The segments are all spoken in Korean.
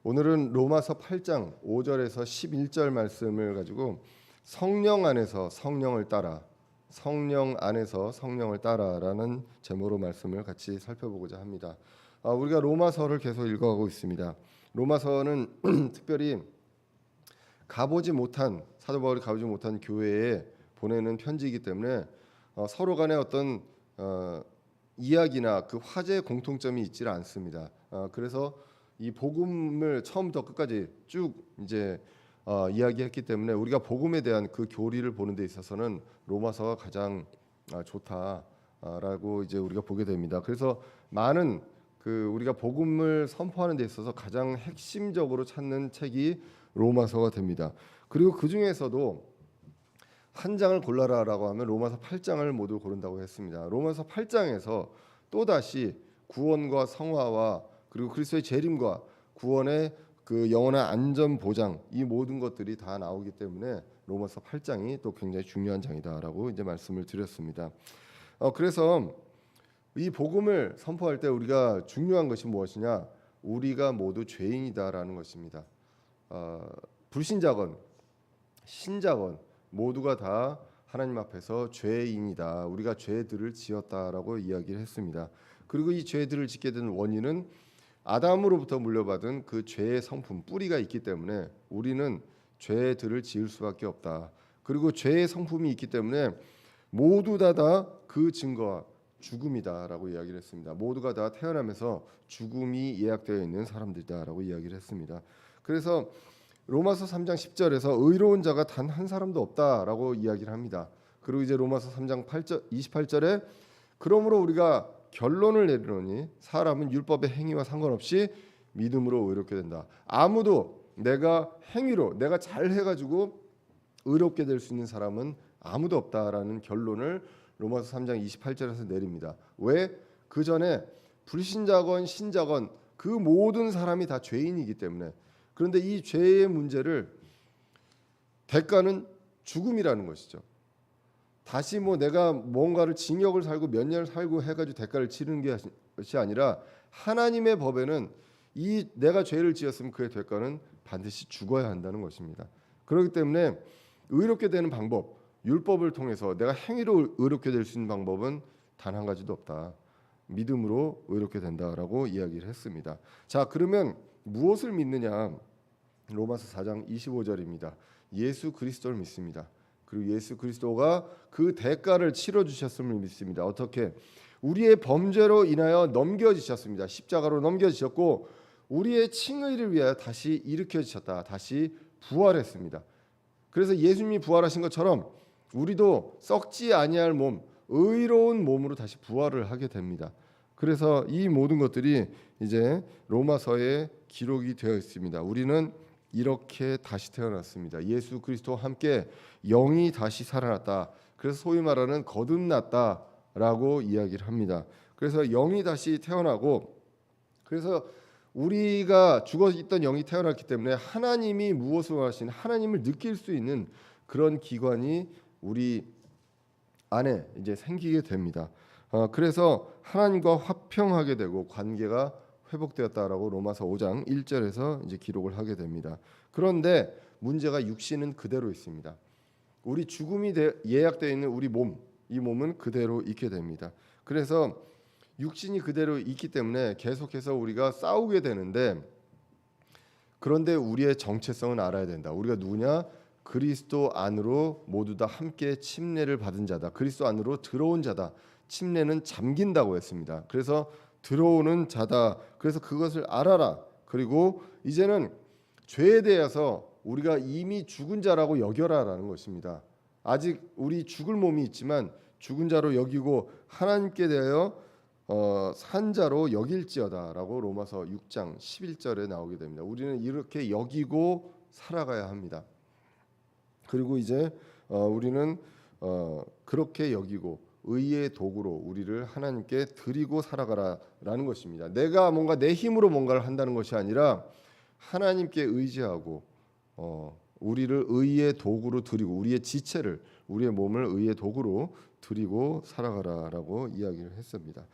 오늘은 로마서 8장 5절에서 11절 말씀을 가지고 성령 안에서 성령을 따라, 성령 안에서 성령을 따라라는 제목으로 말씀을 같이 살펴보고자 합니다. 우리가 로마서를 계속 읽어가고 있습니다. 로마서는 특별히 사도 바울이 가보지 못한 교회에 보내는 편지이기 때문에 서로 간에 어떤 이야기나 그 화제의 공통점이 있지 않습니다. 그래서 이 복음을 처음부터 끝까지 쭉 이제 이야기했기 때문에 우리가 복음에 대한 그 교리를 보는 데 있어서는 로마서가 가장 좋다라고 이제 우리가 보게 됩니다. 그래서 많은 우리가 복음을 선포하는 데 있어서 가장 핵심적으로 찾는 책이 로마서가 됩니다. 그리고 그 중에서도 한 장을 골라라라고 하면 로마서 8장을 모두 고른다고 했습니다. 로마서 8장에서 또다시 구원과 성화와 그리고 그리스도의 재림과 구원의 그 영원한 안전 보장, 이 모든 것들이 다 나오기 때문에 로마서 8장이 또 굉장히 중요한 장이다라고 이제 말씀을 드렸습니다. 그래서 이 복음을 선포할 때 우리가 중요한 것이 무엇이냐? 우리가 모두 죄인이다라는 것입니다. 불신자건 신자건 모두가 다 하나님 앞에서 죄인이다. 우리가 죄들을 지었다라고 이야기를 했습니다. 그리고 이 죄들을 짓게 된 원인은 아담으로부터 물려받은 그 죄의 성품, 뿌리가 있기 때문에 우리는 죄들을 지을 수밖에 없다. 그리고 죄의 성품이 있기 때문에 모두 다 그 증거가 죽음이다라고 이야기를 했습니다. 모두가 다 태어나면서 죽음이 예약되어 있는 사람들이다라고 이야기를 했습니다. 그래서 로마서 3장 10절에서 의로운 자가 단 한 사람도 없다라고 이야기를 합니다. 그리고 이제 로마서 3장 28절에 그러므로 우리가 결론을 내리노니 사람은 율법의 행위와 상관없이 믿음으로 의롭게 된다. 아무도 내가 행위로 내가 잘 해가지고 의롭게 될 수 있는 사람은 아무도 없다라는 결론을 로마서 3장 28절에서 내립니다. 왜? 그 전에 불신자건 신자건 그 모든 사람이 다 죄인이기 때문에. 그런데 이 죄의 문제를 대가는 죽음이라는 것이죠. 다시 내가 뭔가를 징역을 살고 몇 년을 살고 해가지고 대가를 치르는 것이 아니라 하나님의 법에는 이 내가 죄를 지었으면 그의 대가는 반드시 죽어야 한다는 것입니다. 그렇기 때문에 의롭게 되는 방법, 율법을 통해서 내가 행위로 의롭게 될 수 있는 방법은 단 한 가지도 없다. 믿음으로 의롭게 된다라고 이야기를 했습니다. 자, 그러면 무엇을 믿느냐? 로마서 4장 25절입니다. 예수 그리스도를 믿습니다. 그리고 예수 그리스도가 그 대가를 치러 주셨음을 믿습니다. 어떻게? 우리의 범죄로 인하여 넘겨지셨습니다. 십자가로 넘겨지셨고 우리의 칭의를 위하여 다시 일으켜지셨다. 다시 부활했습니다. 그래서 예수님이 부활하신 것처럼 우리도 썩지 아니할 몸, 의로운 몸으로 다시 부활을 하게 됩니다. 그래서 이 모든 것들이 이제 로마서에 기록이 되어 있습니다. 우리는 이렇게 다시 태어났습니다. 예수 그리스도와 함께 영이 다시 살아났다. 그래서 소위 말하는 거듭났다라고 이야기를 합니다. 그래서 영이 다시 태어나고, 그래서 우리가 죽어 있던 영이 태어났기 때문에 하나님이 무엇을 하시는 하나님을 느낄 수 있는 그런 기관이 우리 안에 이제 생기게 됩니다. 그래서 하나님과 화평하게 되고 관계가 회복되었다라고 로마서 5장 1절에서 이제 기록을 하게 됩니다. 그런데 문제가 육신은 그대로 있습니다. 우리 죽음이 예약되어 있는 우리 몸, 이 몸은 그대로 있게 됩니다. 그래서 육신이 그대로 있기 때문에 계속해서 우리가 싸우게 되는데, 그런데 우리의 정체성은 알아야 된다. 우리가 누구냐? 그리스도 안으로 모두 다 함께 침례를 받은 자다. 그리스도 안으로 들어온 자다. 침례는 잠긴다고 했습니다. 그래서 들어오는 자다. 그래서 그것을 알아라. 그리고 이제는 죄에 대해서 우리가 이미 죽은 자라고 여겨라라는 것입니다. 아직 우리 죽을 몸이 있지만 죽은 자로 여기고 하나님께 대하여 산 자로 여길지어다라고 로마서 6장 11절에 나오게 됩니다. 우리는 이렇게 여기고 살아가야 합니다. 그리고 이제 우리는 그렇게 여기고 의의 도구로 우리를 하나님께 드리고 살아가라라는 것입니다. 내가 뭔가 내 힘으로 뭔가를 한다는 것이 아니라 하나님께 의지하고 우리를 의의 도구로 드리고 우리의 지체를, 우리의 몸을 의의 도구로 드리고 살아가라라고 이야기를 했습니다.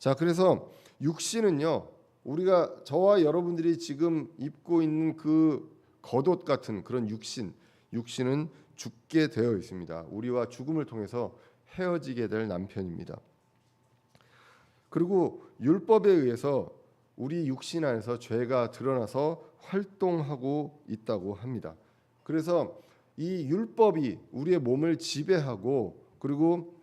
자, 그래서 육신은요 우리가 저와 여러분들이 지금 입고 있는 그 겉옷 같은 그런 육신은 죽게 되어 있습니다. 우리와 죽음을 통해서 헤어지게 될 남편입니다. 그리고 율법에 의해서 우리 육신 안에서 죄가 드러나서 활동하고 있다고 합니다. 그래서 이 율법이 우리의 몸을 지배하고 그리고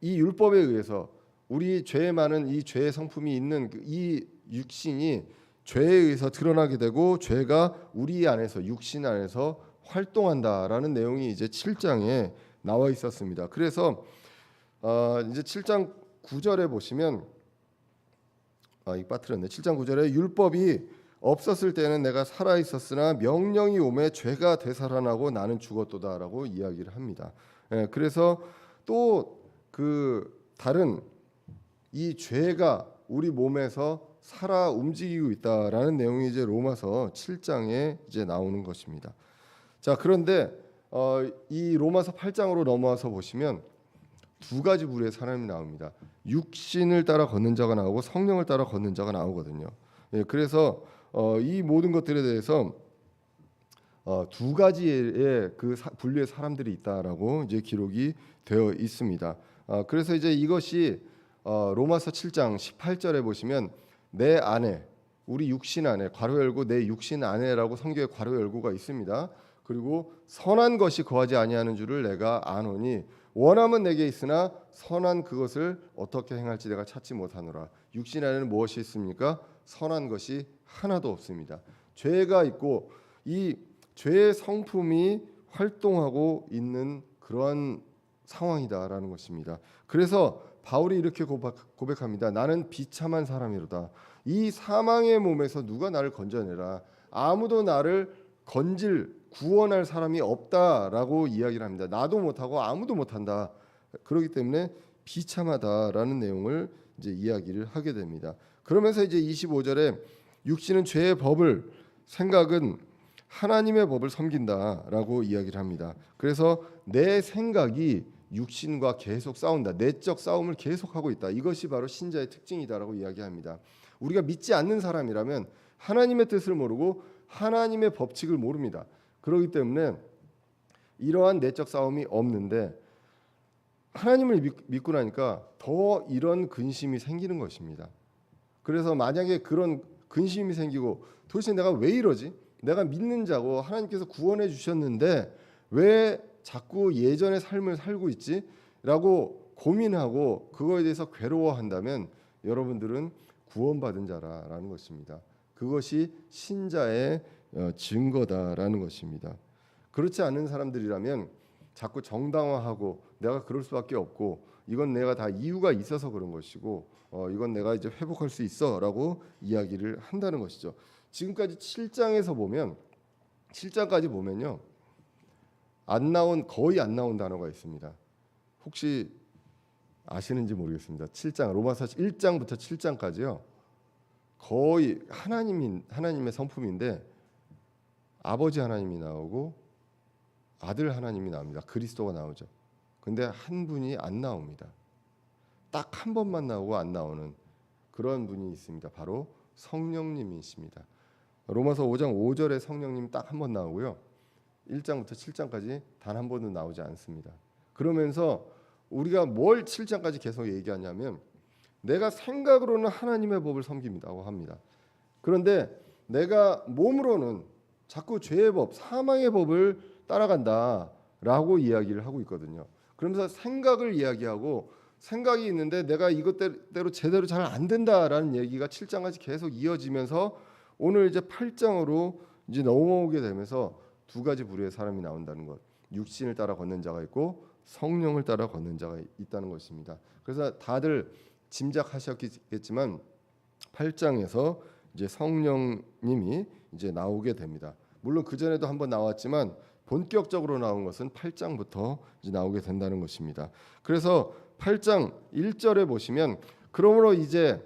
이 율법에 의해서 우리 죄에 많은 이 죄의 성품이 있는 이 육신이 죄에 의해서 드러나게 되고 죄가 우리 안에서 육신 안에서 활동한다라는 내용이 이제 7장에 나와 있었습니다. 그래서 이제 7장 9절에 보시면 이 빠뜨렸네. 7장 9절에 율법이 없었을 때는 내가 살아 있었으나 명령이 오매 죄가 되살아나고 나는 죽었도다라고 이야기를 합니다. 그래서 또 그 다른 이 죄가 우리 몸에서 살아 움직이고 있다라는 내용이 이제 로마서 7장에 이제 나오는 것입니다. 자, 그런데 이 로마서 8장으로 넘어와서 보시면 두 가지 부류의 사람이 나옵니다. 육신을 따라 걷는 자가 나오고 성령을 따라 걷는 자가 나오거든요. 그래서 이 모든 것들에 대해서 두 가지의 그 분류의 사람들이 있다라고 이제 기록이 되어 있습니다. 그래서 이제 이것이 로마서 7장 18절에 보시면 내 안에 우리 육신 안에 괄호 열고 내 육신 안에라고 성경에 괄호 열고가 있습니다. 그리고 선한 것이 거하지 아니하는 줄을 내가 아노니 원함은 내게 있으나 선한 그것을 어떻게 행할지 내가 찾지 못하노라. 육신 안에는 무엇이 있습니까? 선한 것이 하나도 없습니다. 죄가 있고 이 죄의 성품이 활동하고 있는 그러한 상황이다라는 것입니다. 그래서 바울이 이렇게 고백합니다. 나는 비참한 사람이로다. 이 사망의 몸에서 누가 나를 건져내라. 아무도 나를 구원할 사람이 없다라고 이야기를 합니다. 나도 못하고 아무도 못한다. 그렇기 때문에 비참하다라는 내용을 이제 이야기를 하게 됩니다. 그러면서 이제 25절에 육신은 죄의 법을 생각은 하나님의 법을 섬긴다라고 이야기를 합니다. 그래서 내 생각이 육신과 계속 싸운다. 내적 싸움을 계속하고 있다. 이것이 바로 신자의 특징이다라고 이야기합니다. 우리가 믿지 않는 사람이라면 하나님의 뜻을 모르고 하나님의 법칙을 모릅니다. 그렇기 때문에 이러한 내적 싸움이 없는데 하나님을 믿고 나니까 더 이런 근심이 생기는 것입니다. 그래서 만약에 그런 근심이 생기고 도대체 내가 왜 이러지? 내가 믿는 자고 하나님께서 구원해 주셨는데 왜 자꾸 예전의 삶을 살고 있지? 라고 고민하고 그거에 대해서 괴로워한다면 여러분들은 구원받은 자라는 것입니다. 그것이 신자의 증거다라는 것입니다. 그렇지 않은 사람들이라면 자꾸 정당화하고 내가 그럴 수밖에 없고 이건 내가 다 이유가 있어서 그런 것이고 이건 내가 이제 회복할 수 있어라고 이야기를 한다는 것이죠. 지금까지 7장에서 보면 7장까지 보면요. 거의 안 나온 단어가 있습니다. 혹시 아시는지 모르겠습니다. 7장 로마서 1장부터 7장까지요. 거의 하나님의 성품인데 아버지 하나님이 나오고 아들 하나님이 나옵니다. 그리스도가 나오죠. 근데 한 분이 안 나옵니다. 딱 한 번만 나오고 안 나오는 그런 분이 있습니다. 바로 성령님이십니다. 로마서 5장 5절에 성령님 딱 한 번 나오고요. 1장부터 7장까지 단 한 번도 나오지 않습니다. 그러면서 우리가 뭘 7장까지 계속 얘기하냐면 내가 생각으로는 하나님의 법을 섬깁니다고 합니다. 그런데 내가 몸으로는 자꾸 죄의 법, 사망의 법을 따라간다라고 이야기를 하고 있거든요. 그러면서 생각을 이야기하고 생각이 있는데 내가 이것대로 제대로 잘 안 된다라는 얘기가 7장까지 계속 이어지면서 오늘 이제 8장으로 이제 넘어오게 되면서 두 가지 부류의 사람이 나온다는 것. 육신을 따라 걷는 자가 있고 성령을 따라 걷는 자가 있다는 것입니다. 그래서 다들 짐작하셨겠지만 8장에서 이제 성령님이 이제 나오게 됩니다. 물론 그 전에도 한번 나왔지만 본격적으로 나온 것은 8장부터 이제 나오게 된다는 것입니다. 그래서 8장 1절에 보시면 그러므로 이제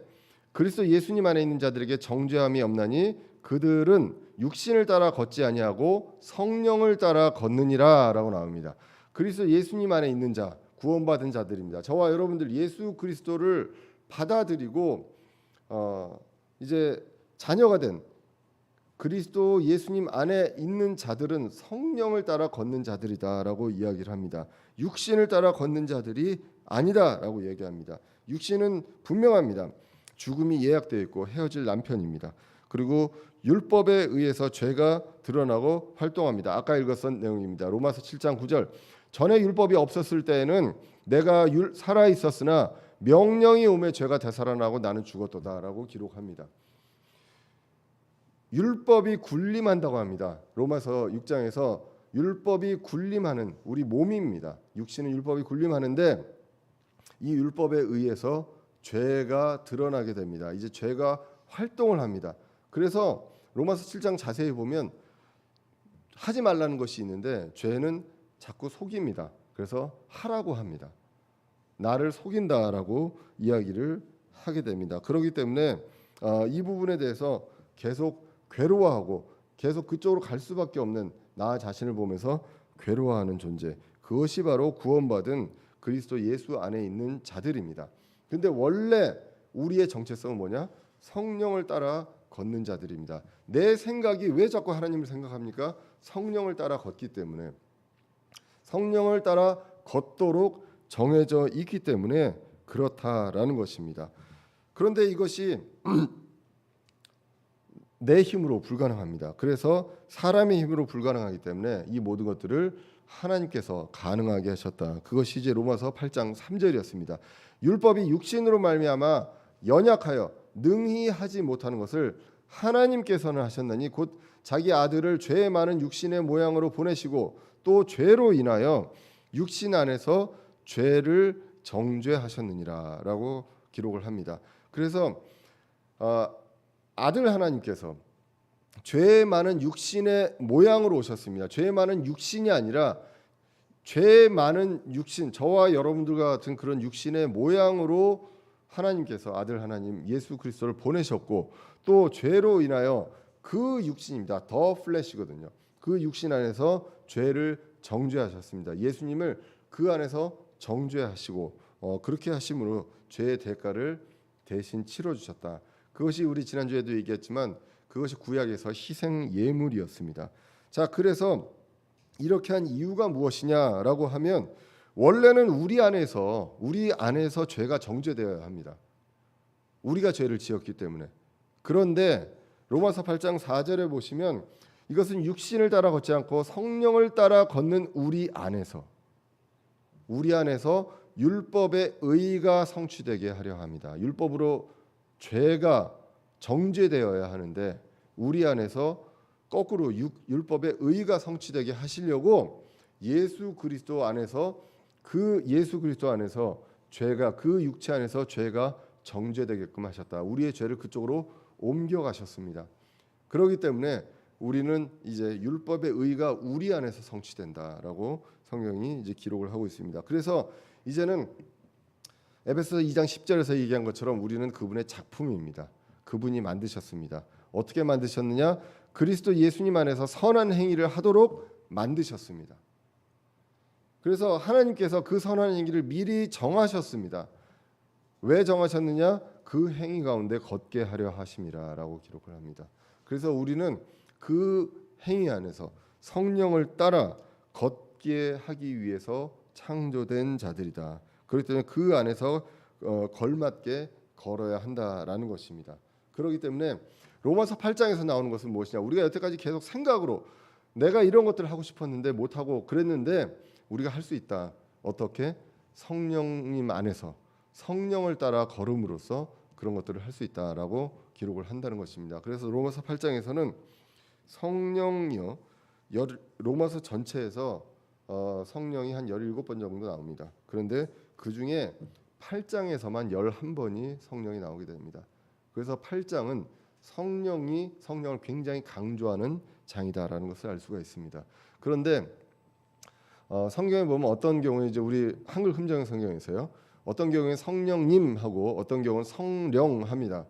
그리스도 예수님 안에 있는 자들에게 정죄함이 없나니 그들은 육신을 따라 걷지 아니하고 성령을 따라 걷느니라라고 나옵니다. 그리스도 예수님 안에 있는 자, 구원받은 자들입니다. 저와 여러분들 예수 그리스도를 받아들이고 이제 자녀가 된 그리스도 예수님 안에 있는 자들은 성령을 따라 걷는 자들이다라고 이야기를 합니다. 육신을 따라 걷는 자들이 아니다라고 얘기합니다. 육신은 분명합니다. 죽음이 예약되어 있고 헤어질 남편입니다. 그리고 율법에 의해서 죄가 드러나고 활동합니다. 아까 읽었던 내용입니다. 로마서 7장 9절. 전에 율법이 없었을 때에는 내가 살아 있었으나 명령이 오매 죄가 되살아나고 나는 죽었도다라고 기록합니다. 율법이 군림한다고 합니다. 로마서 6장에서 율법이 군림하는 우리 몸입니다. 육신은 율법이 군림하는데 이 율법에 의해서 죄가 드러나게 됩니다. 이제 죄가 활동을 합니다. 그래서 로마서 7장 자세히 보면 하지 말라는 것이 있는데 죄는 자꾸 속입니다. 그래서 하라고 합니다. 나를 속인다라고 이야기를 하게 됩니다. 그렇기 때문에 이 부분에 대해서 계속 괴로워하고 계속 그쪽으로 갈 수밖에 없는 나 자신을 보면서 괴로워하는 존재, 그것이 바로 구원받은 그리스도 예수 안에 있는 자들입니다. 근데 원래 우리의 정체성은 뭐냐? 성령을 따라 걷는 자들입니다. 내 생각이 왜 자꾸 하나님을 생각합니까? 성령을 따라 걷기 때문에, 성령을 따라 걷도록 정해져 있기 때문에 그렇다라는 것입니다. 그런데 이것이 내 힘으로 불가능합니다. 그래서 사람의 힘으로 불가능하기 때문에 이 모든 것들을 하나님께서 가능하게 하셨다. 그것이 이제 로마서 8장 3절이었습니다. 율법이 육신으로 말미암아 연약하여 능히 하지 못하는 것을 하나님께서는 하셨나니 곧 자기 아들을 죄의 많은 육신의 모양으로 보내시고 또 죄로 인하여 육신 안에서 죄를 정죄하셨느니라라고 기록을 합니다. 그래서 아들 하나님께서 죄의 많은 육신의 모양으로 오셨습니다. 죄의 많은 육신이 아니라 죄의 많은 육신, 저와 여러분들과 같은 그런 육신의 모양으로 하나님께서 아들 하나님 예수 그리스도를 보내셨고 또 죄로 인하여 그 육신입니다. 더 플래시거든요. 그 육신 안에서 죄를 정죄하셨습니다. 예수님을 그 안에서 정죄하시고 그렇게 하심으로 죄의 대가를 대신 치러주셨다. 그것이 우리 지난주에도 얘기했지만 그것이 구약에서 희생 예물이었습니다. 자, 그래서 이렇게 한 이유가 무엇이냐라고 하면 원래는 우리 안에서 죄가 정죄되어야 합니다. 우리가 죄를 지었기 때문에. 그런데 로마서 8장 4절에 보시면 이것은 육신을 따라 걷지 않고 성령을 따라 걷는 우리 안에서 율법의 의가 성취되게 하려 합니다. 율법으로 죄가 정죄되어야 하는데 우리 안에서 거꾸로 율법의 의가 성취되게 하시려고 예수 그리스도 안에서 죄가 그 육체 안에서 죄가 정죄되게끔 하셨다. 우리의 죄를 그쪽으로 옮겨 가셨습니다. 그렇기 때문에 우리는 이제 율법의 의가 우리 안에서 성취된다라고 성경이 이제 기록을 하고 있습니다. 그래서 이제는 에베소서 2장 10절에서 얘기한 것처럼 우리는 그분의 작품입니다. 그분이 만드셨습니다. 어떻게 만드셨느냐? 그리스도 예수님 안에서 선한 행위를 하도록 만드셨습니다. 그래서 하나님께서 그 선한 행위를 미리 정하셨습니다. 왜 정하셨느냐? 그 행위 가운데 걷게 하려 하심이라라고 기록을 합니다. 그래서 우리는 그 행위 안에서 성령을 따라 걷게 하기 위해서 창조된 자들이다. 그렇기 때문에 그 안에서 걸맞게 걸어야 한다라는 것입니다. 그렇기 때문에 로마서 8장에서 나오는 것은 무엇이냐? 우리가 여태까지 계속 생각으로 내가 이런 것들을 하고 싶었는데 못하고 그랬는데 우리가 할 수 있다. 어떻게? 성령님 안에서 성령을 따라 걸음으로써 그런 것들을 할 수 있다라고 기록을 한다는 것입니다. 그래서 로마서 8장에서는 성령이요, 로마서 전체에서 성령이 한 17번 정도 나옵니다. 그런데 그 중에 8장에서만 11번이 성령이 나오게 됩니다. 그래서 8장은 성령을 굉장히 강조하는 장이다라는 것을 알 수가 있습니다. 그런데 성경에 보면 어떤 경우에 이제 우리 한글 흠정 성경에서요, 어떤 경우에 성령님하고 어떤 경우는 성령합니다.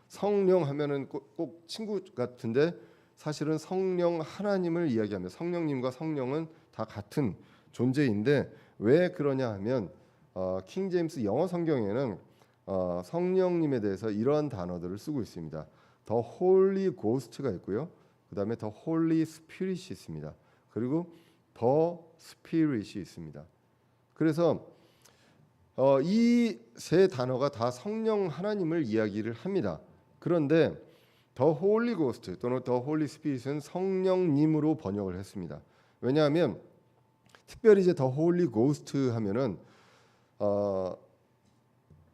성령하면은 꼭 친구 같은데 사실은 성령 하나님을 이야기합니다. 성령님과 성령은 다 같은 존재인데 왜 그러냐 하면 킹 제임스 영어 성경에는 성령님에 대해서 이러한 단어들을 쓰고 있습니다. The Holy Ghost가 있고요. 그다음에 The Holy Spirit이 있습니다. 그리고 The Spirit이 있습니다. 그래서 이 세 단어가 다 성령 하나님을 이야기를 합니다. 그런데 The Holy Ghost 또는 The Holy Spirit은 성령님으로 번역을 했습니다. 왜냐하면 특별히 이제 The Holy Ghost 하면은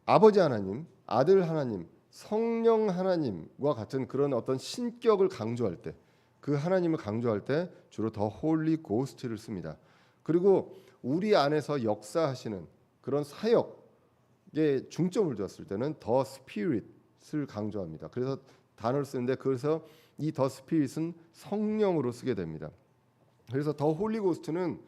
아버지 하나님, 아들 하나님, 성령 하나님과 같은 그런 어떤 신격을 강조할 때, 그 하나님을 강조할 때 주로 The Holy Ghost를 씁니다. 그리고 우리 안에서 역사하시는 그런 사역에 중점을 두었을 때는 The Spirit을 강조합니다. 그래서 단어를 쓰는데 그래서 이 The Spirit은 성령으로 쓰게 됩니다. 그래서 The Holy Ghost는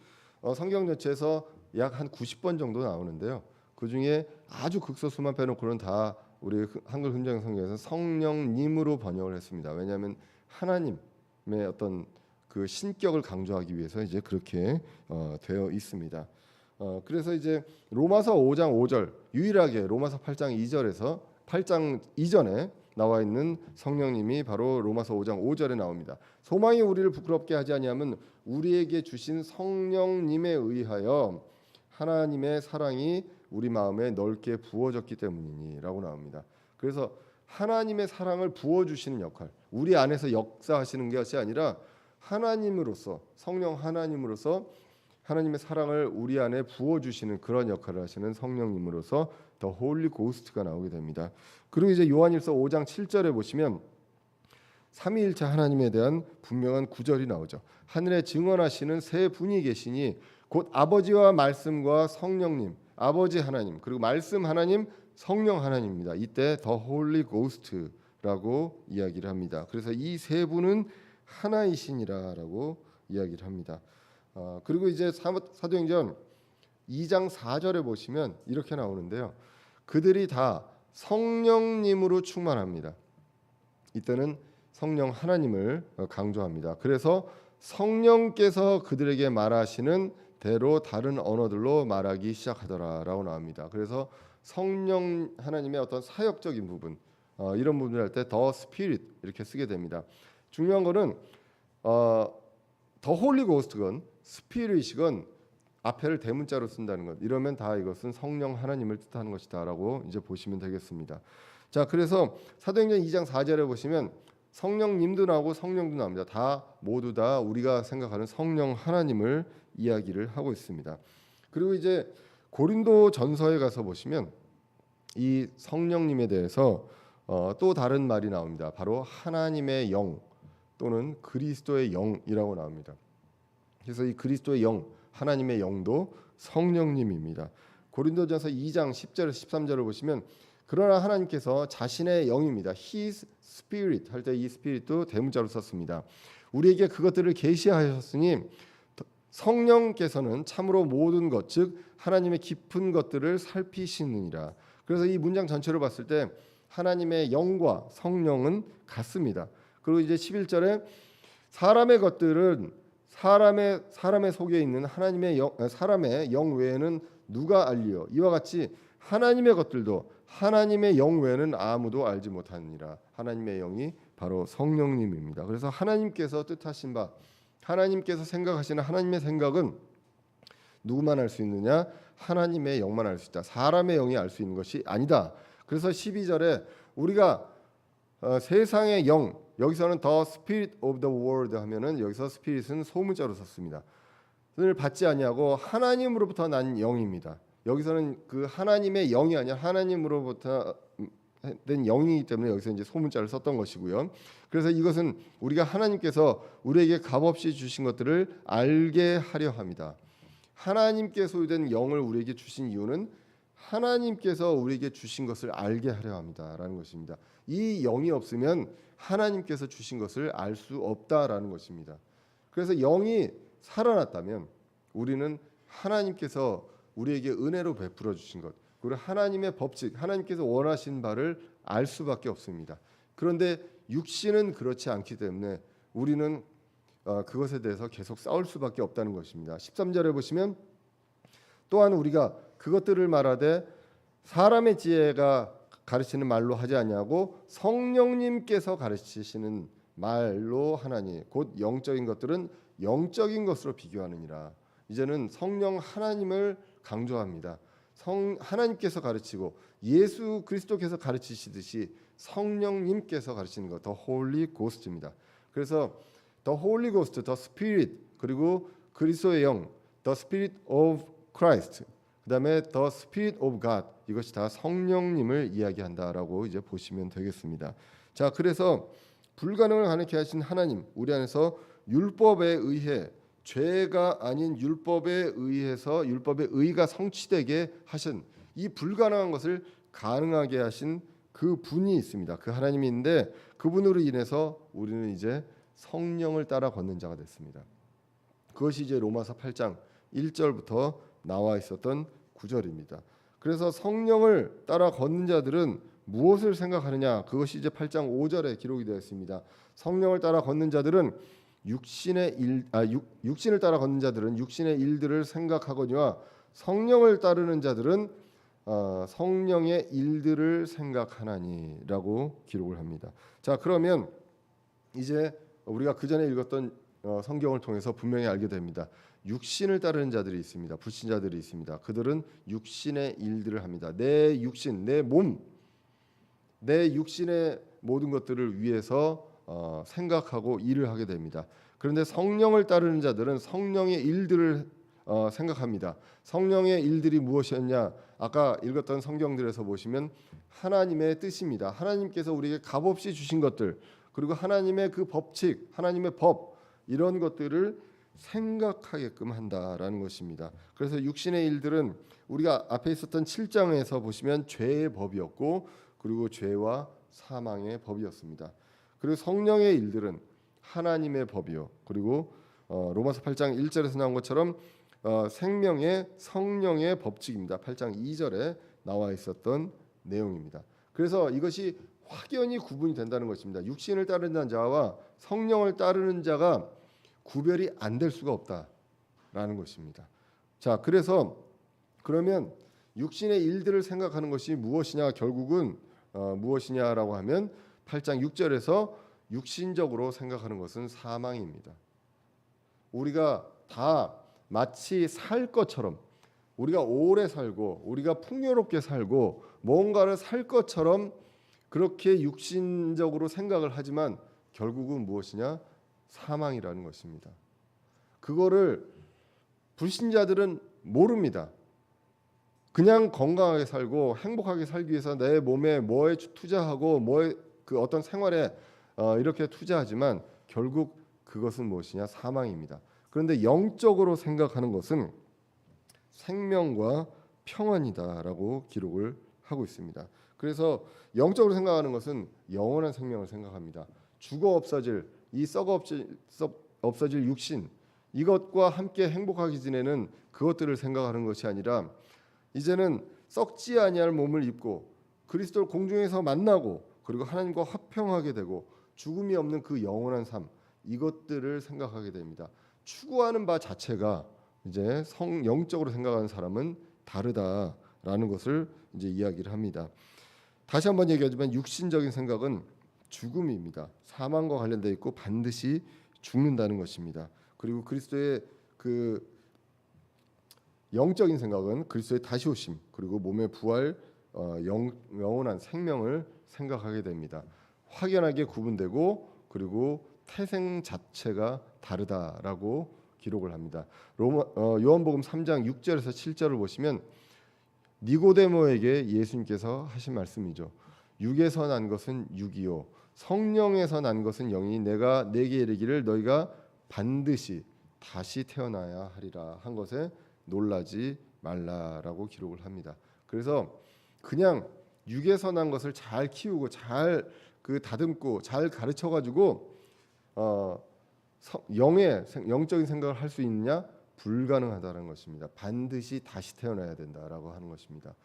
성경 전체에서 약 한 90번 정도 나오는데요. 그 중에 아주 극소수만 빼놓고는 다 우리 한글 흔적 성경에서 성령님으로 번역을 했습니다. 왜냐하면 하나님의 어떤 그 신격을 강조하기 위해서 이제 그렇게 되어 있습니다. 그래서 이제 로마서 5장 5절 유일하게 로마서 8장 2절에서 8장 이전에 나와 있는 성령님이 바로 로마서 5장 5절에 나옵니다. 소망이 우리를 부끄럽게 하지 아니하면 우리에게 주신 성령님에 의하여 하나님의 사랑이 우리 마음에 넓게 부어졌기 때문이니라고 나옵니다. 그래서 하나님의 사랑을 부어주시는 역할, 우리 안에서 역사하시는 것이 아니라 하나님으로서 성령 하나님으로서 하나님의 사랑을 우리 안에 부어주시는 그런 역할을 하시는 성령님으로서 The Holy Ghost가 나오게 됩니다. 그리고 이제 요한일서 5장 7절에 보시면 삼위일체 하나님에 대한 분명한 구절이 나오죠. 하늘에 증언하시는 세 분이 계시니 곧 아버지와 말씀과 성령님, 아버지 하나님 그리고 말씀 하나님, 성령 하나님입니다. 이때 The Holy Ghost라고 이야기를 합니다. 그래서 이 세 분은 하나이시니라라고 이야기를 합니다. 그리고 이제 사도행전 2장 4절에 보시면 이렇게 나오는데요. 그들이 다 성령님으로 충만합니다. 이때는 성령 하나님을 강조합니다. 그래서 성령께서 그들에게 말하시는 대로 다른 언어들로 말하기 시작하더라라고 나옵니다. 그래서 성령 하나님의 어떤 사역적인 부분 이런 부분을 할 때 The Spirit 이렇게 쓰게 됩니다. 중요한 거는 The Holy Ghost건 Spirit이건 앞에를 대문자로 쓴다는 것. 이러면 다 이것은 성령 하나님을 뜻하는 것이다라고 이제 보시면 되겠습니다. 자, 그래서 사도행전 2장 4절에 보시면 성령님도 나오고 성령도 나옵니다. 다 모두 다 우리가 생각하는 성령 하나님을 이야기를 하고 있습니다. 그리고 이제 고린도 전서에 가서 보시면 이 성령님에 대해서 또 다른 말이 나옵니다. 바로 하나님의 영 또는 그리스도의 영이라고 나옵니다. 그래서 이 그리스도의 영, 하나님의 영도 성령님입니다. 고린도전서 2장 10절에서 13절을 보시면 그러나 하나님께서 자신의 영입니다. His Spirit 할 때 이 Spirit도 대문자로 썼습니다. 우리에게 그것들을 계시하셨으니 성령께서는 참으로 모든 것, 즉 하나님의 깊은 것들을 살피시느니라. 그래서 이 문장 전체를 봤을 때 하나님의 영과 성령은 같습니다. 그리고 이제 11절에 사람의 것들은 사람의 속에 있는 하나님의 영, 사람의 영 외에는 누가 알리요? 이와 같이 하나님의 것들도 하나님의 영 외에는 아무도 알지 못하느니라. 하나님의 영이 바로 성령님입니다. 그래서 하나님께서 뜻하신 바, 하나님께서 생각하시는 하나님의 생각은 누구만 알 수 있느냐? 하나님의 영만 알 수 있다. 사람의 영이 알 수 있는 것이 아니다. 그래서 12절에 우리가 세상의 영, 여기서는 The Spirit of the World 하면은 여기서 Spirit은 소문자로 썼습니다. 을 받지 아니하고 하나님으로부터 난 영입니다. 여기서는 그 하나님의 영이 아니라 하나님으로부터 된 영이기 때문에 여기서 이제 소문자를 썼던 것이고요. 그래서 이것은 우리가 하나님께서 우리에게 값없이 주신 것들을 알게 하려 합니다. 하나님께 소유된 영을 우리에게 주신 이유는 하나님께서 우리에게 주신 것을 알게 하려 합니다라는 것입니다. 이 영이 없으면 하나님께서 주신 것을 알 수 없다라는 것입니다. 그래서 영이 살아났다면 우리는 하나님께서 우리에게 은혜로 베풀어 주신 것, 그리고 하나님의 법칙, 하나님께서 원하신 바를 알 수밖에 없습니다. 그런데 육신은 그렇지 않기 때문에 우리는 그것에 대해서 계속 싸울 수밖에 없다는 것입니다. 13절에 보시면 또한 우리가 그것들을 말하되 사람의 지혜가 가르치는 말로 하지 아니하고 성령님께서 가르치시는 말로 하나니 곧 영적인 것들은 영적인 것으로 비교하느니라. 이제는 성령 하나님을 강조합니다. 하나님께서 가르치고 예수 그리스도께서 가르치시듯이 성령님께서 가르치는 것, The Holy Ghost입니다. 그래서 The Holy Ghost, The Spirit, 그리고 그리스도의 영, The Spirit of Christ, 그다음에 The Spirit of God, 이것이 다 성령님을 이야기한다라고 이제 보시면 되겠습니다. 자, 그래서 불가능을 가능케 하신 하나님, 우리 안에서 율법에 의해 죄가 아닌 율법에 의해서 율법의 의가 성취되게 하신 이 불가능한 것을 가능하게 하신 그 분이 있습니다. 그 하나님이 있는데 그분으로 인해서 우리는 이제 성령을 따라 걷는 자가 됐습니다. 그것이 이제 로마서 8장 1절부터 나와 있었던 구절입니다. 그래서 성령을 따라 걷는 자들은 무엇을 생각하느냐? 그것이 이제 8장 5절에 기록이 되어 있습니다. 성령을 따라 걷는 자들은 육신을 따라 걷는 자들은 육신의 일들을 생각하거니와 성령을 따르는 자들은 성령의 일들을 생각하나니라고 기록을 합니다. 자, 그러면 이제 우리가 그 전에 읽었던 성경을 통해서 분명히 알게 됩니다. 육신을 따르는 자들이 있습니다. 불신자들이 있습니다. 그들은 육신의 일들을 합니다. 내 육신, 내 몸, 내 육신의 모든 것들을 위해서 생각하고 일을 하게 됩니다. 그런데 성령을 따르는 자들은 성령의 일들을 생각합니다. 성령의 일들이 무엇이었냐? 아까 읽었던 성경들에서 보시면 하나님의 뜻입니다. 하나님께서 우리에게 값없이 주신 것들, 그리고 하나님의 그 법칙, 하나님의 법, 이런 것들을 생각하게끔 한다라는 것입니다. 그래서 육신의 일들은 우리가 앞에 있었던 7장에서 보시면 죄의 법이었고, 그리고 죄와 사망의 법이었습니다. 그리고 성령의 일들은 하나님의 법이요, 그리고 로마서 8장 1절에서 나온 것처럼 생명의 성령의 법칙입니다. 8장 2절에 나와 있었던 내용입니다. 그래서 이것이 확연히 구분이 된다는 것입니다. 육신을 따르는 자와 성령을 따르는 자가 구별이 안 될 수가 없다라는 것입니다. 자, 그래서 그러면 육신의 일들을 생각하는 것이 무엇이냐? 결국은 무엇이냐라고 하면 8장 6절에서 육신적으로 생각하는 것은 사망입니다. 우리가 다 마치 살 것처럼, 우리가 오래 살고 우리가 풍요롭게 살고 뭔가를 살 것처럼 그렇게 육신적으로 생각을 하지만 결국은 무엇이냐? 사망이라는 것입니다. 그거를 불신자들은 모릅니다. 그냥 건강하게 살고 행복하게 살기 위해서 내 몸에 뭐에 투자하고 뭐에 그 어떤 생활에 이렇게 투자하지만 결국 그것은 무엇이냐? 사망입니다. 그런데 영적으로 생각하는 것은 생명과 평안이다라고 기록을 하고 있습니다. 그래서 영적으로 생각하는 것은 영원한 생명을 생각합니다. 죽어 없어질 이 썩어 없어질 육신, 이것과 함께 행복하게 지내는 그것들을 생각하는 것이 아니라 이제는 썩지 아니할 몸을 입고 그리스도를 공중에서 만나고 그리고 하나님과 화평하게 되고 죽음이 없는 그 영원한 삶, 이것들을 생각하게 됩니다. 추구하는 바 자체가 이제 영적으로 생각하는 사람은 다르다라는 것을 이제 이야기를 합니다. 다시 한번 얘기하지만 육신적인 생각은 죽음입니다. 사망과 관련되어 있고 반드시 죽는다는 것입니다. 그리고 그리스도의 그 영적인 생각은 그리스도의 다시 오심, 그리고 몸의 부활, 영원한 생명을 생각하게 됩니다. 확연하게 구분되고 그리고 태생 자체가 다르다라고 기록을 합니다. 요한복음 3장 6절에서 7절을 보시면 니고데모에게 예수님께서 하신 말씀이죠. 육에서 난 것은 육이요 성령에서 난 것은 영이니 내가 내게 이르기를 너희가 반드시 다시 태어나야 하리라 한 것에 놀라지 말라라고 기록을 합니다. 그래서 그냥 육에서 난 것을 잘 키우고 잘 그 다듬고 잘 가르쳐 가지고 영적인 생각을 할 수 있느냐? 불가능하다는 것입니다. 반드시 다시 태어나야 된다라고 하는 것입니다.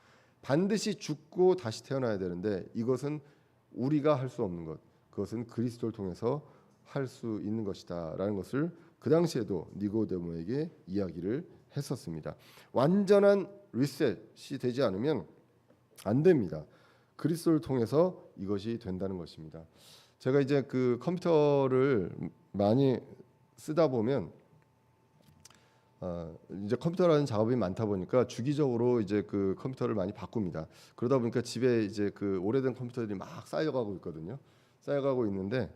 반드시 죽고 다시 태어나야 되는데 이것은 우리가 할 수 없는 것, 그것은 그리스도를 통해서 할 수 있는 것이다라는 것을 그 당시에도 니고데모에게 이야기를 했었습니다. 완전한 리셋이 되지 않으면 안 됩니다. 그리스도를 통해서 이것이 된다는 것입니다. 제가 이제 그 컴퓨터를 많이 쓰다 보면 이제 컴퓨터라는 작업이 많다 보니까 주기적으로 이제 그 컴퓨터를 많이 바꿉니다. 그러다 보니까 집에 이제 그 오래된 컴퓨터들이 막 쌓여가고 있거든요. 쌓여가고 있는데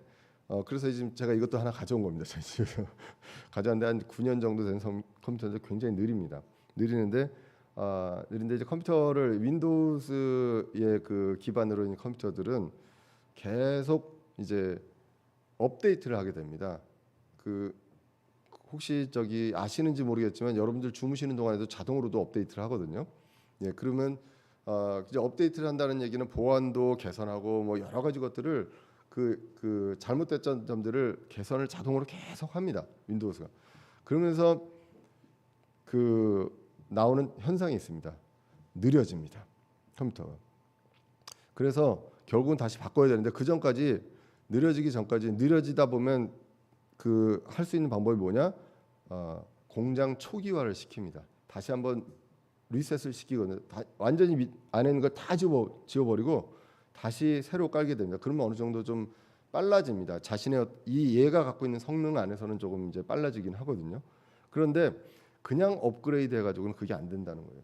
그래서 지금 제가 이것도 하나 가져온 겁니다. 저희 집에서 가져왔는데 한 9년 정도 된 컴퓨터인데 굉장히 느립니다. 느리는데 이제 컴퓨터를 윈도우즈의 그 기반으로 있는 컴퓨터들은 계속 이제 업데이트를 하게 됩니다. 그 혹시 저기 아시는지 모르겠지만 여러분들 주무시는 동안에도 자동으로도 업데이트를 하거든요. 예, 그러면 이제 업데이트를 한다는 얘기는 보안도 개선하고 뭐 여러 가지 것들을 그 잘못됐던 점들을 개선을 자동으로 계속 합니다. 윈도우즈가. 그러면서 그 나오는 현상이 있습니다. 느려집니다. 컴퓨터가. 그래서 결국은 다시 바꿔야 되는데 그 전까지 느려지기 전까지 느려지다 보면 그 할 수 있는 방법이 뭐냐? 공장 초기화를 시킵니다. 다시 한번 리셋을 시키거든요. 완전히 안에 있는 걸 다 지워버리고 다시 새로 깔게 됩니다. 그러면 어느 정도 좀 빨라집니다. 자신의 이 얘가 갖고 있는 성능 안에서는 조금 이제 빨라지긴 하거든요. 그런데 그냥 업그레이드 해가지고는 그게 안 된다는 거예요.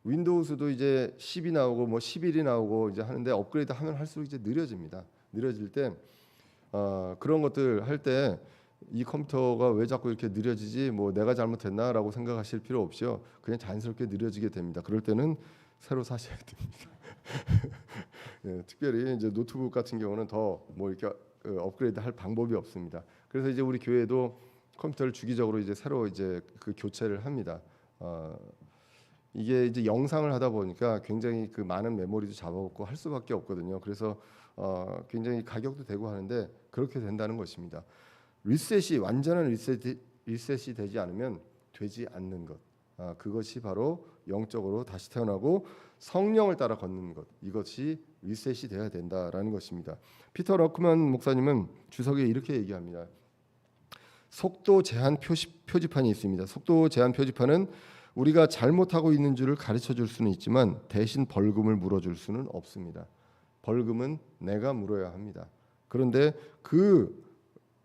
윈도우즈도 이제 10이 나오고 뭐 11이 나오고 이제 하는데 업그레이드 하면 할수록 이제 느려집니다. 느려질 때 그런 것들 할 때 이 컴퓨터가 왜 자꾸 이렇게 느려지지? 뭐 내가 잘못했나라고 생각하실 필요 없이요. 그냥 자연스럽게 느려지게 됩니다. 그럴 때는 새로 사셔야 됩니다. 네, 특별히 이제 노트북 같은 경우는 더 뭐 이렇게 업그레이드 할 방법이 없습니다. 그래서 이제 우리 교회도 컴퓨터를 주기적으로 이제 새로 이제 그 교체를 합니다. 이게 이제 영상을 하다 보니까 굉장히 그 많은 메모리도 잡아먹고 할 수밖에 없거든요. 그래서 굉장히 가격도 되고 하는데 그렇게 된다는 것입니다. 완전한 리셋이 되지 않으면 되지 않는 것. 그것이 바로 영적으로 다시 태어나고 성령을 따라 걷는 것. 이것이 리셋이 되어야 된다라는 것입니다. 피터 러크만 목사님은 주석에 이렇게 얘기합니다. 속도 제한 표지판이 있습니다. 속도 제한 표지판은 우리가 잘못하고 있는 줄을 가르쳐 줄 수는 있지만 대신 벌금을 물어줄 수는 없습니다. 벌금은 내가 물어야 합니다. 그런데 그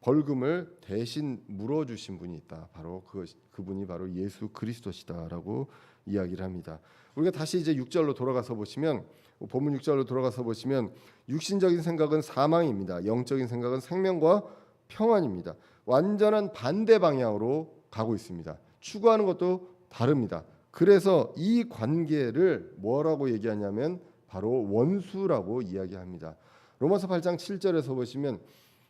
벌금을 대신 물어주신 분이 있다. 바로 그분이 바로 예수 그리스도시다라고 이야기를 합니다. 우리가 다시 이제 6절로 돌아가서 보시면 본문 6절로 돌아가서 보시면 육신적인 생각은 사망입니다. 영적인 생각은 생명과 평안입니다. 완전한 반대 방향으로 가고 있습니다. 추구하는 것도 다릅니다. 그래서 이 관계를 뭐라고 얘기하냐면 바로 원수라고 이야기합니다. 로마서 8장 7절에서 보시면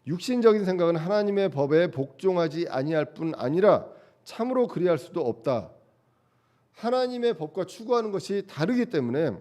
육신적인 생각은 하나님의 법에 복종하지 아니할 뿐 아니라 참으로 그리할 수도 없다. 하나님의 법과 추구하는 것이 다르기 때문에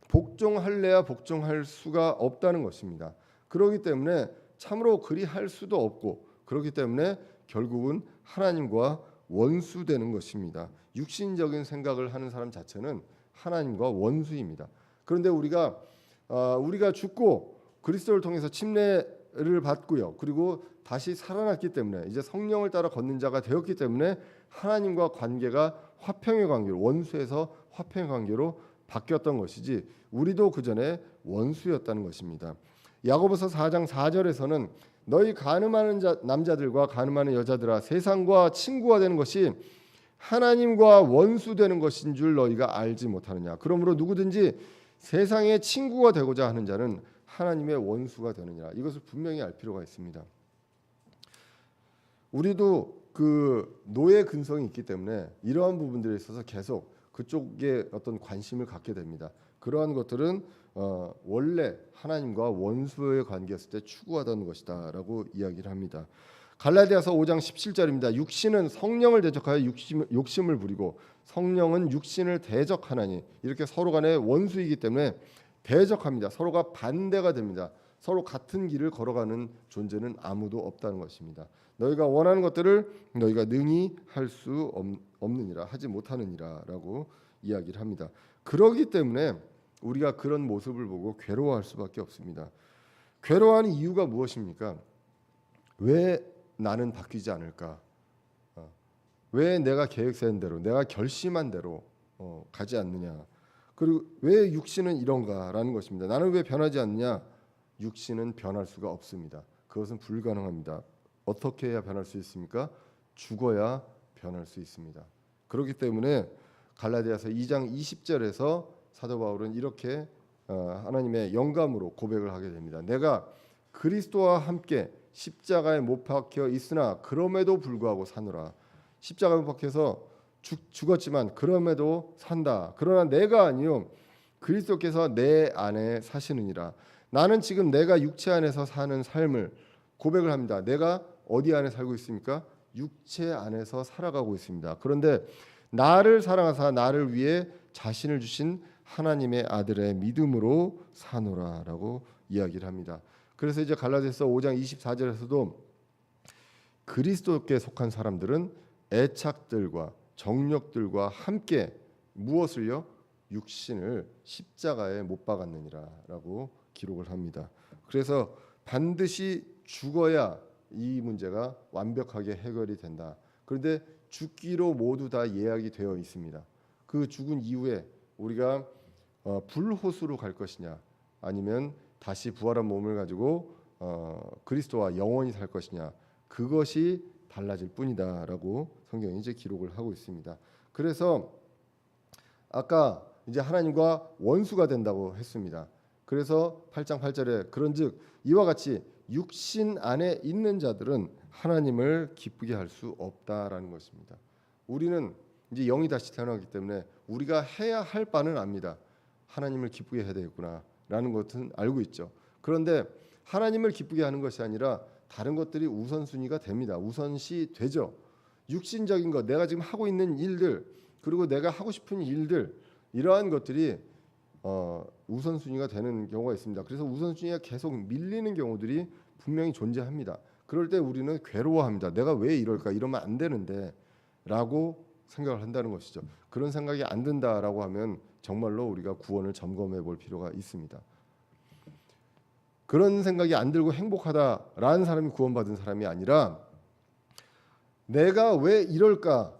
복종할래야 복종할 수가 없다는 것입니다. 그렇기 때문에 참으로 그리할 수도 없고 그렇기 때문에 결국은 하나님과 원수되는 것입니다. 육신적인 생각을 하는 사람 자체는 하나님과 원수입니다. 그런데 우리가 죽고 그리스도를 통해서 침례를 받고요. 그리고 다시 살아났기 때문에 이제 성령을 따라 걷는 자가 되었기 때문에 하나님과 관계가 화평의 관계로 원수에서 화평의 관계로 바뀌었던 것이지 우리도 그 전에 원수였다는 것입니다. 야고보서 4장 4절에서는 너희 간음하는 남자들과 간음하는 여자들아 세상과 친구가 되는 것이 하나님과 원수되는 것인 줄 너희가 알지 못하느냐. 그러므로 누구든지 세상의 친구가 되고자 하는 자는 하나님의 원수가 되느니라. 이것을 분명히 알 필요가 있습니다. 우리도 그 노예 근성이 있기 때문에 이러한 부분들에 있어서 계속 그쪽에 어떤 관심을 갖게 됩니다. 그러한 것들은 원래 하나님과 원수의 관계였을 때 추구하던 것이다라고 이야기를 합니다. 갈라디아서 5장 17절입니다. 육신은 성령을 대적하여 욕심을 부리고 성령은 육신을 대적하나니 이렇게 서로 간에 원수이기 때문에 대적합니다. 서로가 반대가 됩니다. 서로 같은 길을 걸어가는 존재는 아무도 없다는 것입니다. 너희가 원하는 것들을 너희가 능히 할 수 없느니라 하지 못하느니라라고 이야기를 합니다. 그러기 때문에 우리가 그런 모습을 보고 괴로워할 수밖에 없습니다. 괴로워하는 이유가 무엇입니까? 왜 나는 바뀌지 않을까? 왜 내가 계획한 대로, 내가 결심한 대로 가지 않느냐? 그리고 왜 육신은 이런가라는 것입니다. 나는 왜 변하지 않느냐? 육신은 변할 수가 없습니다. 그것은 불가능합니다. 어떻게 해야 변할 수 있습니까? 죽어야 변할 수 있습니다. 그렇기 때문에 갈라디아서 2장 20절에서 사도 바울은 이렇게 하나님의 영감으로 고백을 하게 됩니다. 내가 그리스도와 함께 십자가에 못 박혀 있으나 그럼에도 불구하고 사노라. 십자가에 못 박혀서 죽었지만 그럼에도 산다. 그러나 내가 아니요 그리스도께서 내 안에 사시느니라. 나는 지금 내가 육체 안에서 사는 삶을 고백을 합니다. 내가 어디 안에 살고 있습니까? 육체 안에서 살아가고 있습니다. 그런데 나를 사랑하사 나를 위해 자신을 주신 하나님의 아들의 믿음으로 사노라라고 이야기를 합니다. 그래서 이제 갈라디아서 5장 24절에서도 그리스도께 속한 사람들은 애착들과 정력들과 함께 무엇을요? 육신을 십자가에 못 박았느니라라고 기록을 합니다. 그래서 반드시 죽어야 이 문제가 완벽하게 해결이 된다. 그런데 죽기로 모두 다 예약이 되어 있습니다. 그 죽은 이후에 우리가 불호수로 갈 것이냐 아니면 다시 부활한 몸을 가지고 그리스도와 영원히 살 것이냐 그것이 달라질 뿐이다라고 성경이 이제 기록을 하고 있습니다. 그래서 아까 이제 하나님과 원수가 된다고 했습니다. 그래서 8장 8절에 그런즉 이와 같이 육신 안에 있는 자들은 하나님을 기쁘게 할 수 없다라는 것입니다. 우리는 이제 영이 다시 태어나기 때문에 우리가 해야 할 바는 압니다. 하나님을 기쁘게 해야 되겠구나라는 것은 알고 있죠. 그런데 하나님을 기쁘게 하는 것이 아니라 다른 것들이 우선순위가 됩니다. 우선시 되죠. 육신적인 것, 내가 지금 하고 있는 일들, 그리고 내가 하고 싶은 일들, 이러한 것들이 우선순위가 되는 경우가 있습니다. 그래서 우선순위가 계속 밀리는 경우들이 분명히 존재합니다. 그럴 때 우리는 괴로워합니다. 내가 왜 이럴까? 이러면 안 되는데 라고 생각을 한다는 것이죠. 그런 생각이 안 든다라고 하면 정말로 우리가 구원을 점검해 볼 필요가 있습니다. 그런 생각이 안 들고 행복하다라는 사람이 구원받은 사람이 아니라 내가 왜 이럴까?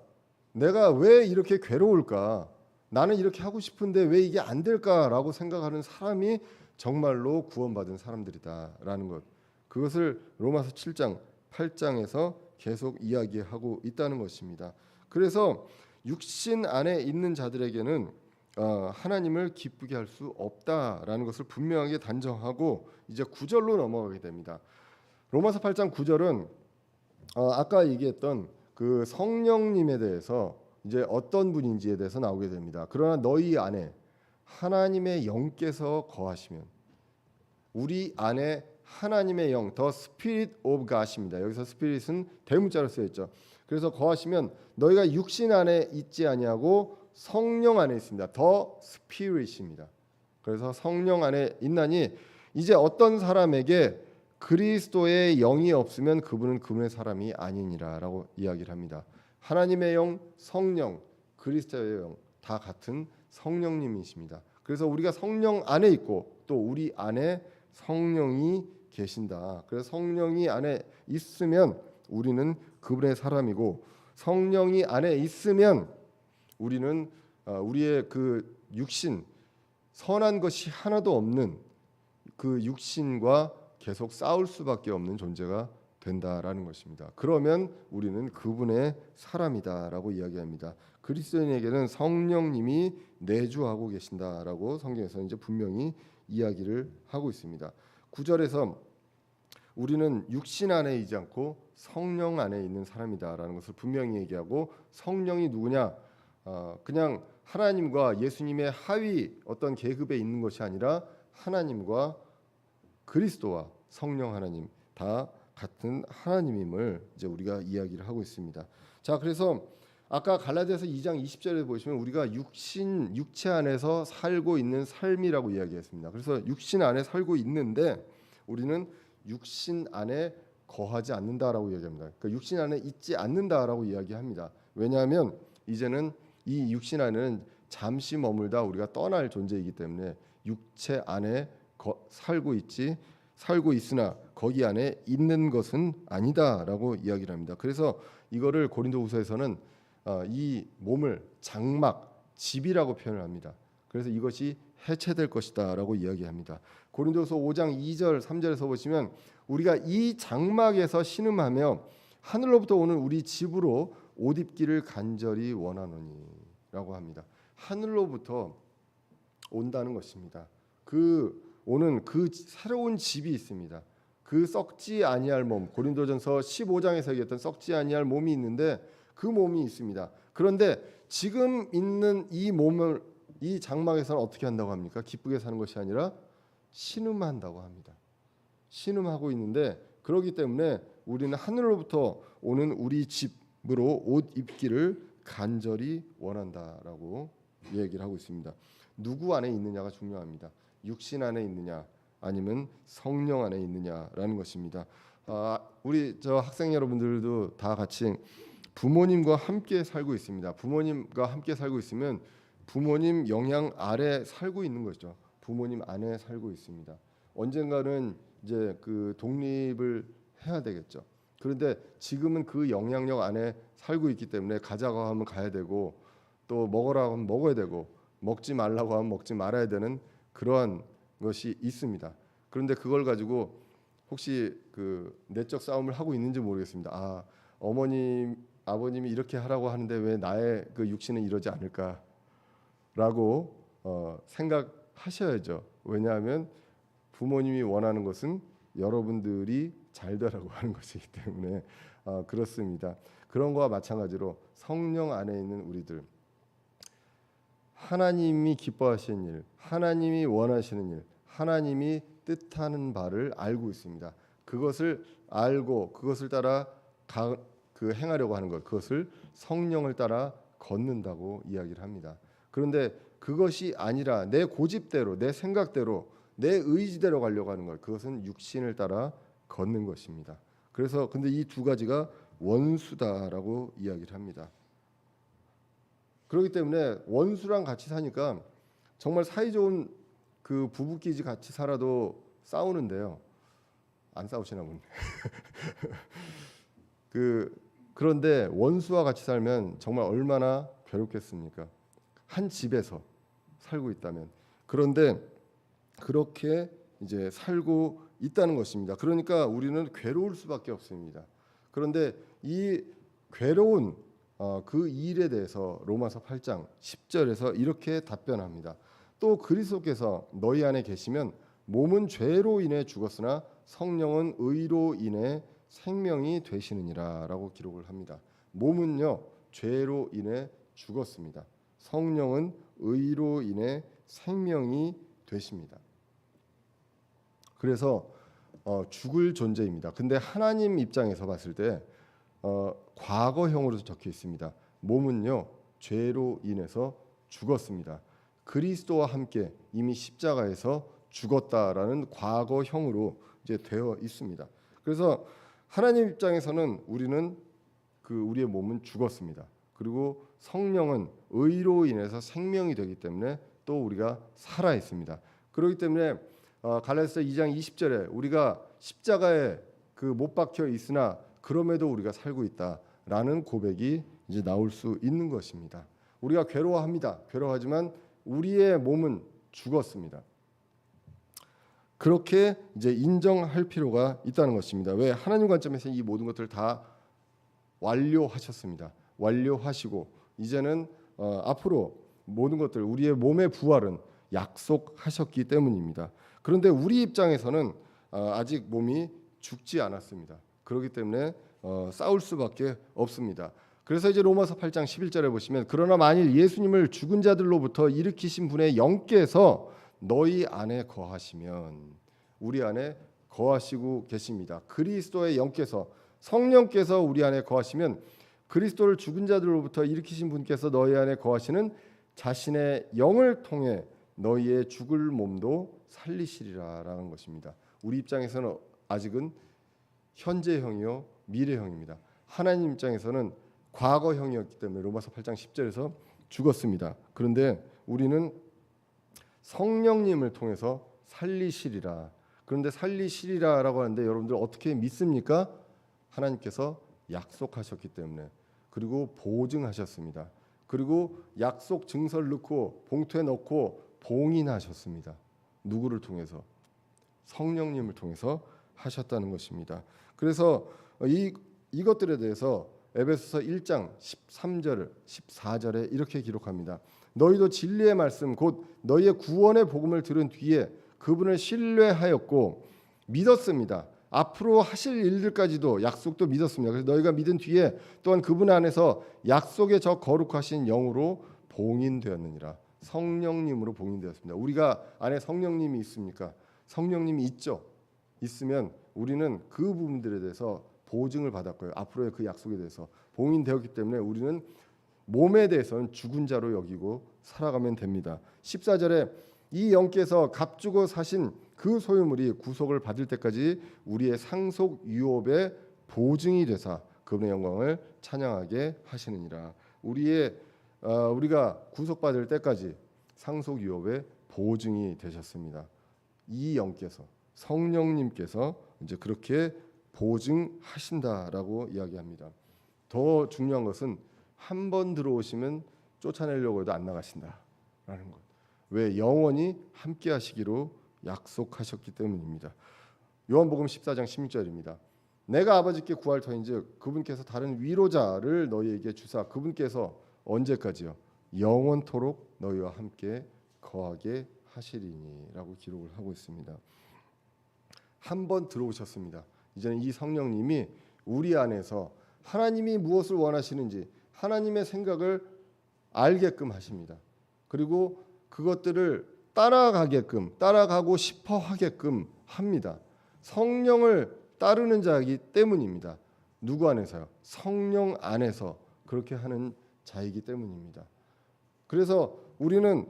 내가 왜 이렇게 괴로울까? 나는 이렇게 하고 싶은데 왜 이게 안 될까라고 생각하는 사람이 정말로 구원받은 사람들이다라는 것. 그것을 로마서 7장, 8장에서 계속 이야기하고 있다는 것입니다. 그래서 육신 안에 있는 자들에게는 하나님을 기쁘게 할 수 없다라는 것을 분명하게 단정하고 이제 9절로 넘어가게 됩니다. 로마서 8장 9절은 아까 얘기했던 그 성령님에 대해서 이제 어떤 분인지에 대해서 나오게 됩니다. 그러나 너희 안에 하나님의 영께서 거하시면, 우리 안에 하나님의 영, the Spirit of God입니다. 여기서 Spirit은 대문자로 쓰여 있죠. 그래서 거하시면 너희가 육신 안에 있지 아니하고 성령 안에 있습니다. the Spirit입니다. 그래서 성령 안에 있나니 이제 어떤 사람에게 그리스도의 영이 없으면 그분은 그분의 사람이 아니니라라고 이야기를 합니다. 하나님의 영, 성령, 그리스도의 영 다 같은 성령님이십니다. 그래서 우리가 성령 안에 있고 또 우리 안에 성령이 계신다. 그래서 성령이 안에 있으면 우리는 그분의 사람이고 성령이 안에 있으면 우리는 우리의 그 육신, 선한 것이 하나도 없는 그 육신과 계속 싸울 수밖에 없는 존재가 된다라는 것입니다. 그러면 우리는 그분의 사람이다라고 이야기합니다. 그리스도인에게는 성령님이 내주하고 계신다라고 성경에서 이제 분명히 이야기를 하고 있습니다. 9절에서 우리는 육신 안에 있지 않고 성령 안에 있는 사람이다라는 것을 분명히 얘기하고, 성령이 누구냐? 그냥 하나님과 예수님의 하위 어떤 계급에 있는 것이 아니라 하나님과 그리스도와 성령 하나님 다 같은 하나님임을 이제 우리가 이야기를 하고 있습니다. 자, 그래서 아까 갈라디아서 2장 20절에 보시면 우리가 육체 안에서 살고 있는 삶이라고 이야기했습니다. 그래서 육신 안에 살고 있는데 우리는 육신 안에 거하지 않는다라고 이야기합니다. 그러니까 육신 안에 있지 않는다라고 이야기합니다. 왜냐하면 이제는 이 육신 안에는 잠시 머물다 우리가 떠날 존재이기 때문에 육체 안에 살고 있으나 거기 안에 있는 것은 아니다라고 이야기를 합니다. 그래서 이거를 고린도후서에서는 이 몸을 장막, 집이라고 표현을 합니다. 그래서 이것이 해체될 것이다라고 이야기합니다. 고린도서 5장 2절 3절에서 보시면 우리가 이 장막에서 신음하며 하늘로부터 오는 우리 집으로 옷 입기를 간절히 원하노니라고 합니다. 하늘로부터 온다는 것입니다. 그 오는 그 새로운 집이 있습니다. 그 썩지 아니할 몸, 고린도전서 15장에서 얘기했던 썩지 아니할 몸이 있는데 그 몸이 있습니다. 그런데 지금 있는 이 몸을 이 장막에서는 어떻게 한다고 합니까? 기쁘게 사는 것이 아니라 신음한다고 합니다. 신음하고 있는데 그렇기 때문에 우리는 하늘로부터 오는 우리 집으로 옷 입기를 간절히 원한다라고 얘기를 하고 있습니다. 누구 안에 있느냐가 중요합니다. 육신 안에 있느냐 아니면 성령 안에 있느냐라는 것입니다. 우리 저 학생 여러분들도 다 같이 부모님과 함께 살고 있습니다. 부모님과 함께 살고 있으면 부모님 영향 아래 살고 있는 거죠. 부모님 안에 살고 있습니다. 언젠가는 이제 그 독립을 해야 되겠죠. 그런데 지금은 그 영향력 안에 살고 있기 때문에 가자고 하면 가야 되고 또 먹으라고 하면 먹어야 되고 먹지 말라고 하면 먹지 말아야 되는 그러한 것이 있습니다. 그런데 그걸 가지고 혹시 그 내적 싸움을 하고 있는지 모르겠습니다. 어머님, 아버님이 이렇게 하라고 하는데 왜 나의 그 육신은 이러지 않을까라고 생각하셔야죠. 왜냐하면 부모님이 원하는 것은 여러분들이 잘 되라고 하는 것이기 때문에 그렇습니다. 그런 거와 마찬가지로 성령 안에 있는 우리들, 하나님이 기뻐하시는 일, 하나님이 원하시는 일, 하나님이 뜻하는 바를 알고 있습니다. 그것을 알고 그것을 따라 행하려고 하는 것, 그것을 성령을 따라 걷는다고 이야기를 합니다. 그런데 그것이 아니라 내 고집대로, 내 생각대로, 내 의지대로 가려고 하는 것, 그것은 육신을 따라 걷는 것입니다. 그래서 근데 이 두 가지가 원수다라고 이야기를 합니다. 그렇기 때문에 원수랑 같이 사니까 정말 사이좋은 그 부부끼리 같이 살아도 싸우는데요. 안 싸우시나 보네. 그런데 원수와 같이 살면 정말 얼마나 괴롭겠습니까? 한 집에서 살고 있다면. 그런데 그렇게 이제 살고 있다는 것입니다. 그러니까 우리는 괴로울 수밖에 없습니다. 그런데 이 괴로운 그 일에 대해서 로마서 8장 10절에서 이렇게 답변합니다. 또 그리스도께서 너희 안에 계시면 몸은 죄로 인해 죽었으나 성령은 의로 인해 생명이 되시느니라라고 기록을 합니다. 몸은요 죄로 인해 죽었습니다. 성령은 의로 인해 생명이 되십니다. 그래서 죽을 존재입니다. 근데 하나님 입장에서 봤을 때 과거형으로 적혀 있습니다. 몸은요 죄로 인해서 죽었습니다. 그리스도와 함께 이미 십자가에서 죽었다라는 과거형으로 이제 되어 있습니다. 그래서 하나님 입장에서는 우리는 우리의 몸은 죽었습니다. 그리고 성령은 의로 인해서 생명이 되기 때문에 또 우리가 살아 있습니다. 그렇기 때문에 갈라디아서 2장 20절에 우리가 십자가에 못 박혀 있으나 그럼에도 우리가 살고 있다라는 고백이 이제 나올 수 있는 것입니다. 우리가 괴로워합니다. 괴로워하지만 우리의 몸은 죽었습니다. 그렇게 이제 인정할 필요가 있다는 것입니다. 왜? 하나님 관점에서 이 모든 것들을 다 완료하셨습니다. 완료하시고 이제는 앞으로 모든 것들 우리의 몸의 부활은 약속하셨기 때문입니다. 그런데 우리 입장에서는 아직 몸이 죽지 않았습니다. 그렇기 때문에 싸울 수밖에 없습니다. 그래서 이제 로마서 8장 11절에 보시면 그러나 만일 예수님을 죽은 자들로부터 일으키신 분의 영께서 너희 안에 거하시면 우리 안에 거하시고 계십니다. 그리스도의 영께서 성령께서 우리 안에 거하시면 그리스도를 죽은 자들로부터 일으키신 분께서 너희 안에 거하시는 자신의 영을 통해 너희의 죽을 몸도 살리시리라라는 것입니다. 우리 입장에서는 아직은 현재형이요 미래형입니다. 하나님 입장에서는 과거형이었기 때문에 로마서 8장 10절에서 죽었습니다. 그런데 우리는 성령님을 통해서 살리시리라. 그런데 살리시리라라고 하는데 여러분들 어떻게 믿습니까? 하나님께서 약속하셨기 때문에 그리고 보증하셨습니다. 그리고 약속 증서를 넣고 봉투에 넣고 봉인하셨습니다. 누구를 통해서? 성령님을 통해서 하셨다는 것입니다. 그래서 이것들에 대해서 에베소서 1장 13절 14절에 이렇게 기록합니다. 너희도 진리의 말씀 곧 너희의 구원의 복음을 들은 뒤에 그분을 신뢰하였고 믿었습니다. 앞으로 하실 일들까지도 약속도 믿었습니다. 그래서 너희가 믿은 뒤에 또한 그분 안에서 약속의 저 거룩하신 영으로 봉인되었느니라. 성령님으로 봉인되었습니다. 우리가 안에 성령님이 있습니까? 성령님이 있죠. 있으면 우리는 그 부분들에 대해서 보증을 받았고요. 앞으로의 그 약속에 대해서 봉인되었기 때문에 우리는 몸에 대해서는 죽은 자로 여기고 살아가면 됩니다. 14절에 이 영께서 값주고 사신 그 소유물이 구속을 받을 때까지 우리의 상속 유업의 보증이 되사 그분의 영광을 찬양하게 하시느니라. 우리가 구속받을 때까지 상속 유업의 보증이 되셨습니다. 이 영께서 성령님께서 이제 그렇게 보증하신다라고 이야기합니다. 더 중요한 것은 한 번 들어오시면 쫓아내려고 해도 안 나가신다라는 것. 왜? 영원히 함께 하시기로 약속하셨기 때문입니다. 요한복음 14장 16절입니다. 내가 아버지께 구할 터인즉 그분께서 다른 위로자를 너희에게 주사 그분께서 언제까지요? 영원토록 너희와 함께 거하게 하시리니라고 기록을 하고 있습니다. 한 번 들어오셨습니다. 이제는 이 성령님이 우리 안에서 하나님이 무엇을 원하시는지 하나님의 생각을 알게끔 하십니다. 그리고 그것들을 따라가고 싶어 하게끔 합니다. 성령을 따르는 자이기 때문입니다. 누구 안에서요? 성령 안에서 그렇게 하는 자이기 때문입니다. 그래서 우리는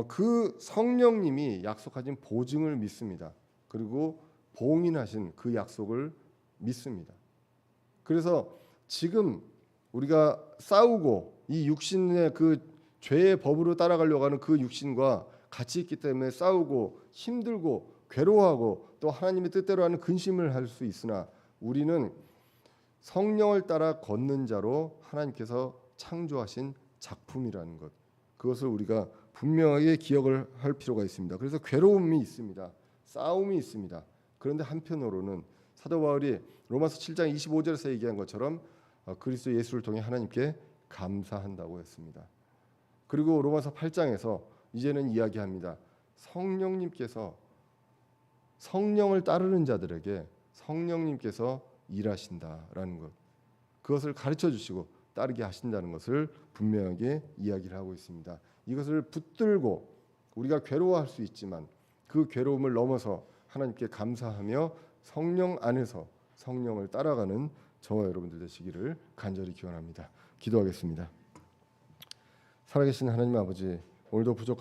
그 성령님이 약속하신 보증을 믿습니다. 그리고 봉인하신 그 약속을 믿습니다. 그래서 지금 우리가 싸우고 이 육신의 그 죄의 법으로 따라가려고 하는 그 육신과 같이 있기 때문에 싸우고 힘들고 괴로워하고 또 하나님의 뜻대로 하는 근심을 할 수 있으나 우리는 성령을 따라 걷는 자로 하나님께서 창조하신 작품이라는 것, 그것을 우리가 분명하게 기억을 할 필요가 있습니다. 그래서 괴로움이 있습니다. 싸움이 있습니다. 그런데 한편으로는 사도 바울이 로마서 7장 25절에서 얘기한 것처럼 그리스도 예수를 통해 하나님께 감사한다고 했습니다. 그리고 로마서 8장에서 이제는 이야기합니다. 성령님께서 성령을 따르는 자들에게 성령님께서 일하신다라는 것, 그것을 가르쳐 주시고 따르게 하신다는 것을 분명하게 이야기를 하고 있습니다. 이것을 붙들고 우리가 괴로워할 수 있지만 그 괴로움을 넘어서 하나님께 감사하며 성령 안에서 성령을 따라가는 저와 여러분들 되시기를 간절히 기원합니다. 기도하겠습니다. 살아계신 하나님 아버지, 오늘도 부족한